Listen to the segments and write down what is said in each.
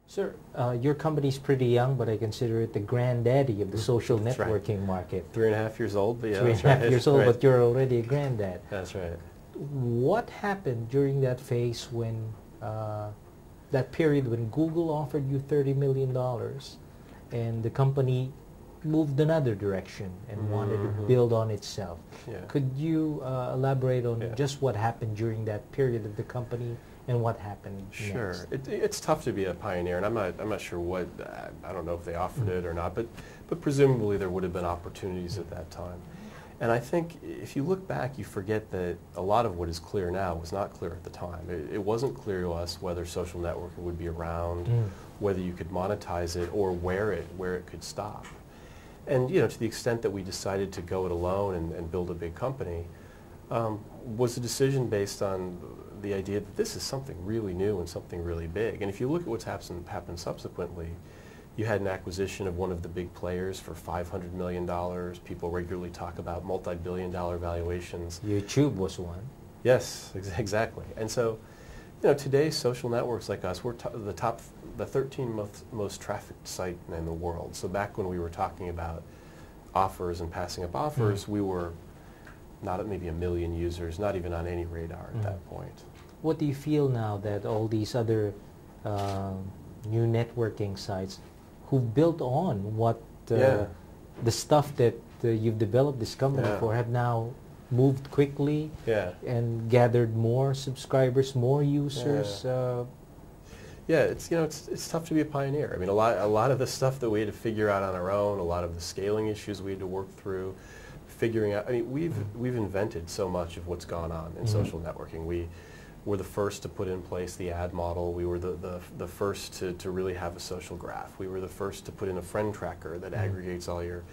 Sir, your company's pretty young, but I consider it the granddaddy of the social That's right. networking market. 3.5 years old, but yeah, 3.5 years old, but you're already a granddad. That's right. What happened during that phase when, that period when Google offered you $30 million and the company moved another direction and wanted to build on itself? Yeah. Could you elaborate on Yeah. just what happened during that period of the company and what happened Sure. next? It's tough to be a pioneer, and I'm not sure what, I don't know if they offered it or not, but presumably there would have been opportunities at that time. And I think if you look back, you forget that a lot of what is clear now was not clear at the time. It wasn't clear to us whether social networking would be around, whether you could monetize it, or where it could stop. And to the extent that we decided to go it alone and build a big company, was a decision based on the idea that this is something really new and something really big. And if you look at what's happened subsequently, you had an acquisition of one of the big players for $500 million. People regularly talk about multi-billion-dollar valuations. YouTube was one. Yes, exactly. And so, today social networks like us, we're the 13th most trafficked site in the world. So back when we were talking about offers and passing up offers, we were not at maybe 1 million users, not even on any radar at that point. What do you feel now that all these other new networking sites who've built on what the stuff that you've developed this company for have now moved quickly and gathered more subscribers, more users? Yeah, it's tough to be a pioneer. I mean, a lot of the stuff that we had to figure out on our own, a lot of the scaling issues we had to work through, figuring out. I mean, we've invented so much of what's gone on in social networking. We were the first to put in place the ad model. We were the first to really have a social graph. We were the first to put in a friend tracker that aggregates all your.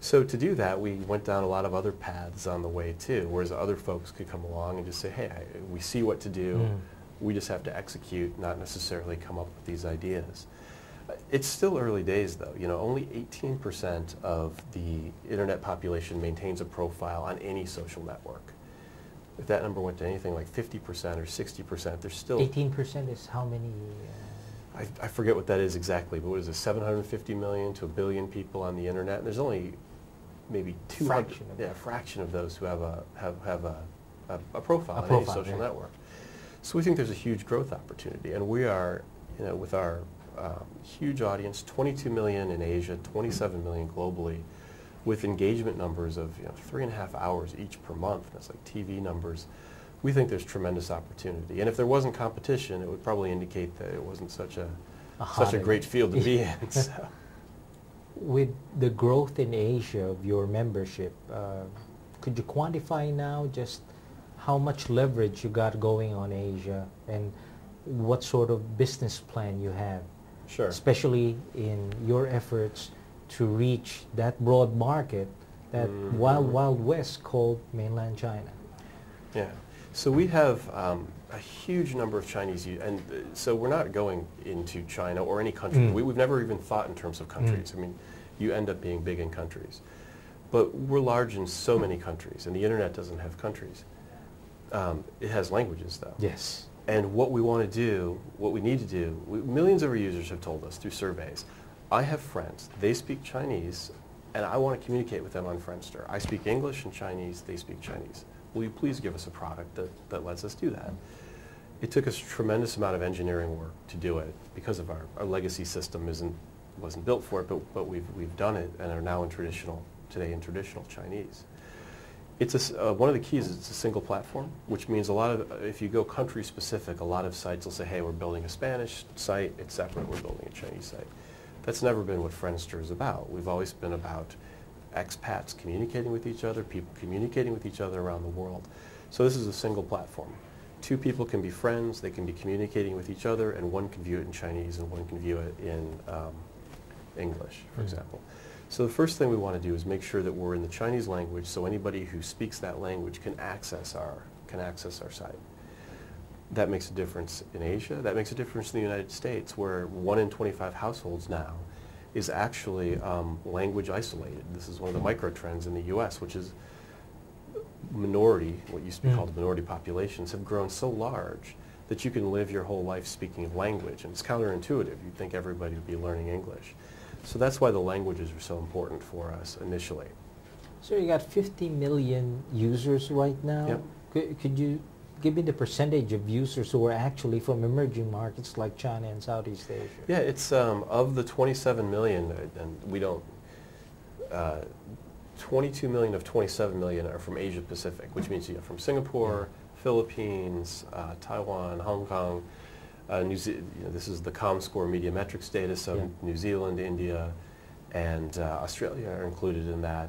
So to do that, we went down a lot of other paths on the way too, whereas other folks could come along and just say, hey, we see what to do. We just have to execute, not necessarily come up with these ideas. It's still early days though. Only 18% of the internet population maintains a profile on any social network. If that number went to anything like 50% or 60%, there's still... 18% is how many? I forget what that is exactly, but what is it, 750 million to 1 billion people on the internet? And there's only maybe 200, a fraction of those who have a profile on any social network. So we think there's a huge growth opportunity, and we are, with our huge audience, 22 million in Asia, 27 million globally, with engagement numbers of 3.5 hours each per month. That's like TV numbers. We think there's tremendous opportunity, and if there wasn't competition, it would probably indicate that it wasn't such a great field to be in. So. With the growth in Asia of your membership, could you quantify now just how much leverage you got going on Asia and what sort of business plan you have? Sure. Especially in your efforts to reach that broad market, that wild west called mainland China. Yeah. So we have a huge number of Chinese users, and so we're not going into China or any country. We've never even thought in terms of countries. I mean, you end up being big in countries. But we're large in so many countries, and the internet doesn't have countries. It has languages, though. Yes. And what we want to do, what we need to do, millions of our users have told us through surveys, I have friends, they speak Chinese, and I want to communicate with them on Friendster. I speak English and Chinese, they speak Chinese. Will you please give us a product that lets us do that? It took us a tremendous amount of engineering work to do it because of our legacy system wasn't built for it, but we've done it and are now today in traditional Chinese. It's one of the keys is it's a single platform, which means if you go country specific, a lot of sites will say, hey, we're building a Spanish site, it's separate, we're building a Chinese site. That's never been what Friendster is about. We've always been about expats communicating with each other, people communicating with each other around the world. So this is a single platform. Two people can be friends, they can be communicating with each other, and one can view it in Chinese and one can view it in English, for example. So the first thing we want to do is make sure that we're in the Chinese language so anybody who speaks that language can access our site. That makes a difference in Asia. That makes a difference in the United States, where 1 in 25 households now is actually language isolated. This is one of the micro trends in the U.S., which is minority, what used to be called minority populations, have grown so large that you can live your whole life speaking a language, and it's counterintuitive. You'd think everybody would be learning English. So that's why the languages are so important for us initially. So you got 50 million users right now. Yep. Could you give me the percentage of users who are actually from emerging markets like China and Southeast Asia? Yeah, it's of the 27 million, and we don't, 22 million of 27 million are from Asia Pacific, which means from Singapore, Philippines, Taiwan, Hong Kong, this is the ComScore Mediametrics data, so New Zealand, India, and Australia are included in that.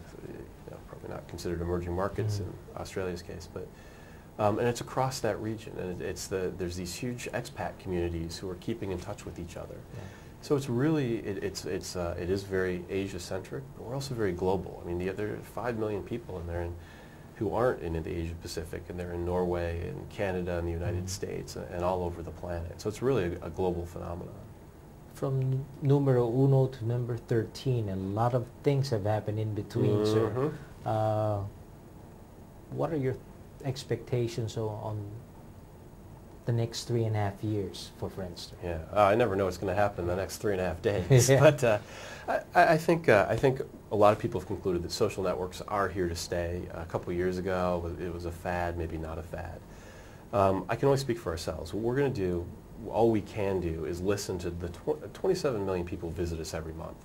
Probably not considered emerging markets in Australia's case, but and it's across that region, and there's these huge expat communities who are keeping in touch with each other. Yeah. So it's really it is very Asia centric, but we're also very global. I mean, there are 5 million people in there who aren't in the Asia Pacific, and they're in Norway and Canada and the United States and all over the planet. So it's really a global phenomenon. From numero uno to number 13, a lot of things have happened in between, sir. What are your expectations on the next 3.5 years for Friendster? Yeah, I never know what's going to happen in the next 3.5 days. But I think a lot of people have concluded that social networks are here to stay. A couple of years ago, it was a fad, maybe not a fad. I can only speak for ourselves. What we're going to do, all we can do, is listen to the 27 million people visit us every month.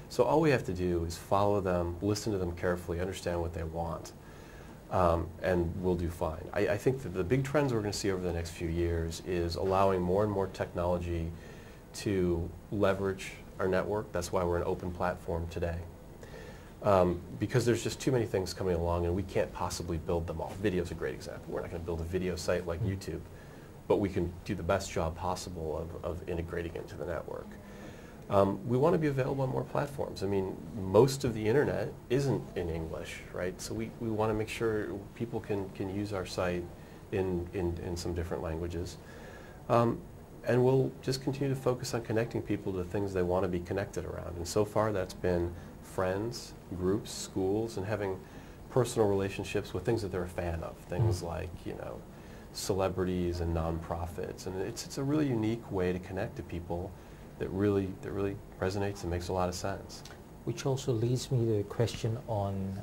So all we have to do is follow them, listen to them carefully, understand what they want, and we'll do fine. I think that the big trends we're going to see over the next few years is allowing more and more technology to leverage our network. That's why we're an open platform today. Because there's just too many things coming along, and we can't possibly build them all. Video's a great example. We're not going to build a video site like YouTube, but we can do the best job possible of integrating into the network. We want to be available on more platforms. I mean, most of the internet isn't in English, right? So we want to make sure people can use our site in some different languages. And we'll just continue to focus on connecting people to things they want to be connected around. And so far that's been friends, groups, schools, and having personal relationships with things that they're a fan of. Things like, celebrities and nonprofits. And it's a really unique way to connect to people that really resonates and makes a lot of sense. Which also leads me to the question on,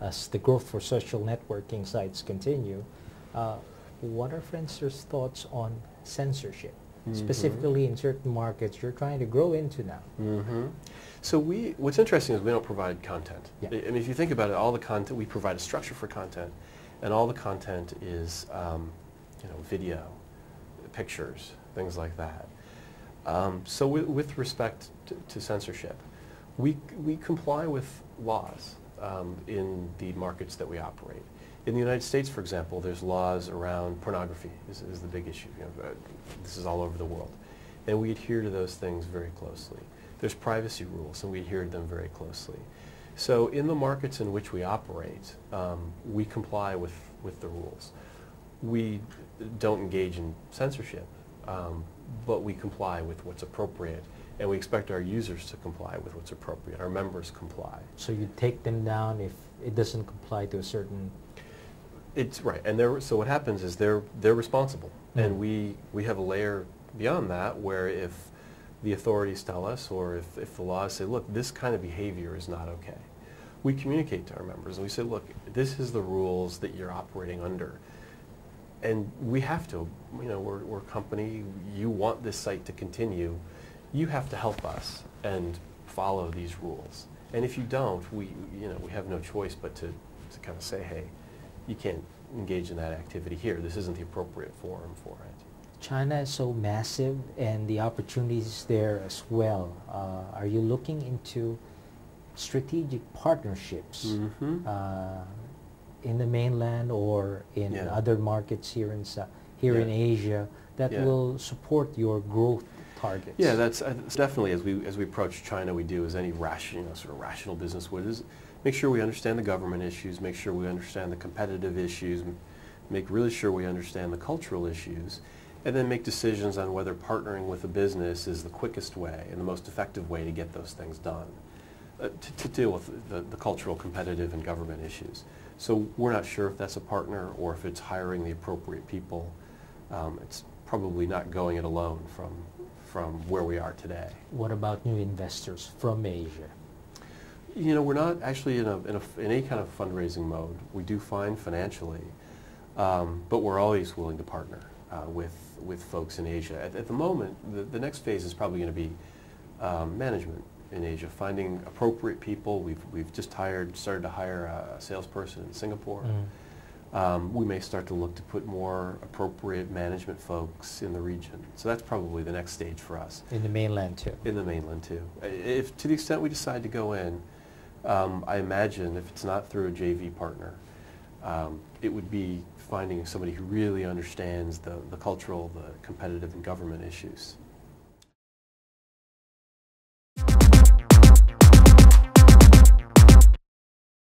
as the growth for social networking sites continue, what are Friendster's thoughts on censorship? Specifically in certain markets you're trying to grow into now. So what's interesting is we don't provide content. Yeah. I mean, if you think about it, all the content, we provide a structure for content, and all the content is, video, pictures, things like that. So with respect to censorship, we comply with laws in the markets that we operate. In the United States, for example, there's laws around pornography is the big issue. This is all over the world. And we adhere to those things very closely. There's privacy rules, and we adhere to them very closely. So in the markets in which we operate, we comply with the rules. We don't engage in censorship, but we comply with what's appropriate, and we expect our users to comply with what's appropriate. Our members comply. So you take them down if it doesn't comply to a certain... It's right, and so what happens is they're responsible, and we have a layer beyond that where if the authorities tell us, or if the laws say, look, this kind of behavior is not okay, we communicate to our members and we say, look, this is the rules that you're operating under, and we have to. We're a company. You want this site to continue, you have to help us and follow these rules. And if you don't, we have no choice but to kind of say, hey, you can't engage in that activity here. This isn't the appropriate forum for it. China is so massive, and the opportunities there as well. Are you looking into strategic partnerships in the mainland or in other markets here in in Asia that will support your growth targets? Yeah, that's definitely, as we approach China, we do as any rational business would, is make sure we understand the government issues, make sure we understand the competitive issues, make really sure we understand the cultural issues, and then make decisions on whether partnering with a business is the quickest way and the most effective way to get those things done, to deal with the cultural, competitive, and government issues. So we're not sure if that's a partner or if it's hiring the appropriate people. It's probably not going it alone from where we are today. What about new investors from Asia? You know, we're not actually in any kind of fundraising mode. We do fine financially, but we're always willing to partner with folks in Asia. At the moment, the next phase is probably going to be management in Asia, finding appropriate people. We've just started to hire a salesperson in Singapore. We may start to look to put more appropriate management folks in the region. So that's probably the next stage for us. In the mainland too? In the mainland too. If to the extent we decide to go in, I imagine if it's not through a JV partner, it would be finding somebody who really understands the cultural, the competitive, and government issues